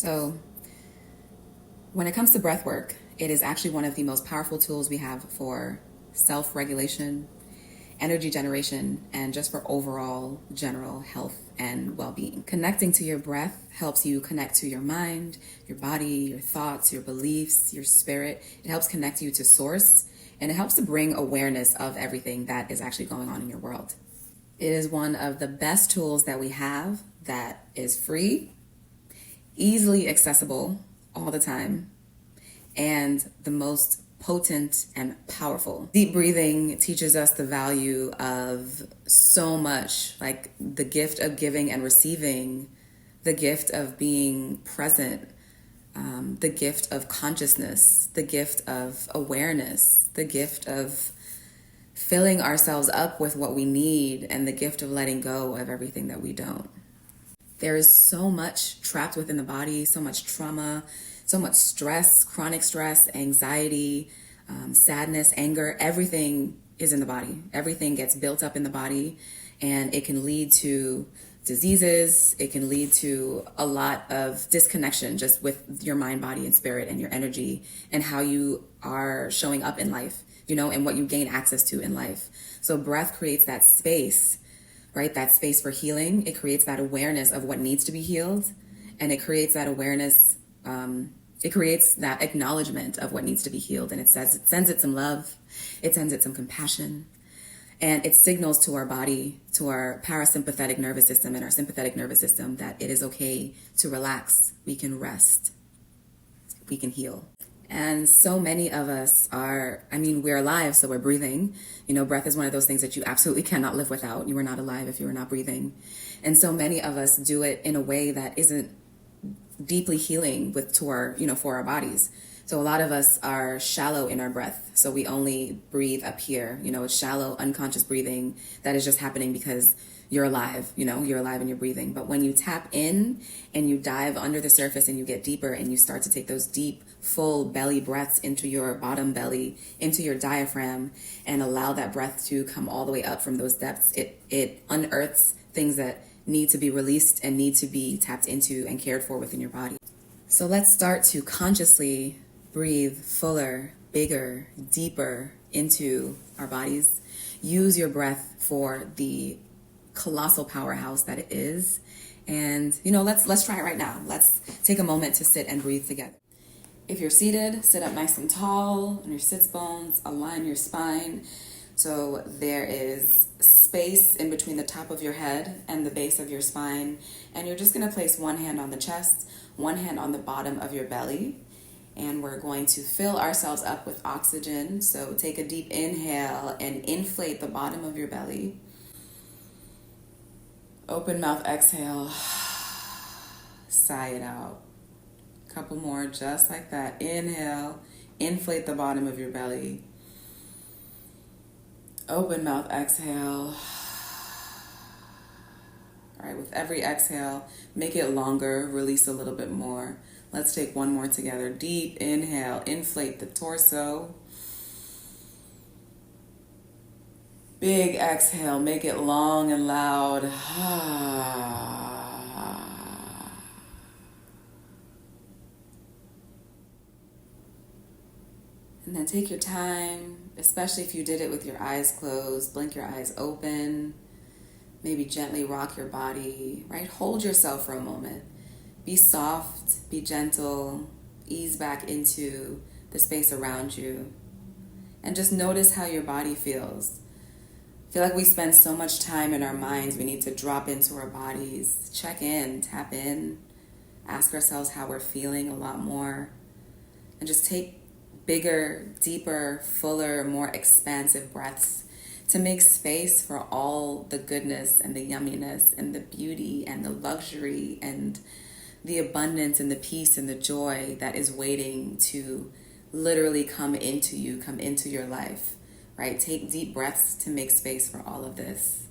So when it comes to breath work, it is actually one of the most powerful tools we have for self-regulation, energy generation, and just for overall general health and well-being. Connecting to your breath helps you connect to your mind, your body, your thoughts, your beliefs, your spirit. It helps connect you to source, and it helps to bring awareness of everything that is actually going on in your world. It is one of the best tools that we have that is free, easily accessible all the time, and the most potent and powerful. Deep breathing teaches us the value of so much, like the gift of giving and receiving, the gift of being present, the gift of consciousness, the gift of awareness, the gift of filling ourselves up with what we need, and the gift of letting go of everything that we don't. There is so much trapped within the body, so much trauma, so much stress, chronic stress, anxiety, sadness, anger. Everything is in the body. Everything gets built up in the body, and it can lead to diseases. It can lead to a lot of disconnection just with your mind, body, and spirit, and your energy, and how you are showing up in life, and what you gain access to in life. So breath creates that space, right? That space for healing. It creates that awareness of what needs to be healed. And it creates that awareness. It creates that acknowledgement of what needs to be healed. And it sends it some love. It sends it some compassion. And it signals to our body, to our parasympathetic nervous system and our sympathetic nervous system, that it is okay to relax. We can rest. We can heal. And so many of us we're alive, so we're breathing. Breath is one of those things that you absolutely cannot live without. You are not alive if you are not breathing. And so many of us do it in a way that isn't deeply healing for our bodies. So a lot of us are shallow in our breath. So we only breathe up here. It's shallow, unconscious breathing that is just happening because you're alive, you're alive and you're breathing. But when you tap in and you dive under the surface and you get deeper and you start to take those deep, full belly breaths into your bottom belly, into your diaphragm, and allow that breath to come all the way up from those depths, it unearths things that need to be released and need to be tapped into and cared for within your body. So let's start to consciously breathe fuller, bigger, deeper into our bodies. Use your breath for the colossal powerhouse that it is. And let's try it right now. Let's take a moment to sit and breathe together. If you're seated, sit up nice and tall on your sits bones, align your spine so there is space in between the top of your head and the base of your spine. And you're just going to place one hand on the chest, one hand on the bottom of your belly. And we're going to fill ourselves up with oxygen. So take a deep inhale and inflate the bottom of your belly. Open mouth, exhale. Sigh it out. Couple more, just like that. Inhale, inflate the bottom of your belly. Open mouth, exhale. All right, with every exhale, make it longer, release a little bit more. Let's take one more together. Deep inhale, inflate the torso. Big exhale, make it long and loud. And then take your time, especially if you did it with your eyes closed, blink your eyes open, maybe gently rock your body, right? Hold yourself for a moment. Be soft, be gentle, ease back into the space around you, and just notice how your body feels. I feel like we spend so much time in our minds. We need to drop into our bodies, check in, tap in, ask ourselves how we're feeling a lot more, and just take bigger, deeper, fuller, more expansive breaths to make space for all the goodness and the yumminess and the beauty and the luxury and the abundance and the peace and the joy that is waiting to literally come into you, come into your life, right? Take deep breaths to make space for all of this.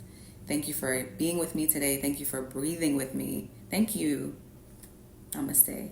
Thank you for being with me today. Thank you for breathing with me. Thank you. Namaste.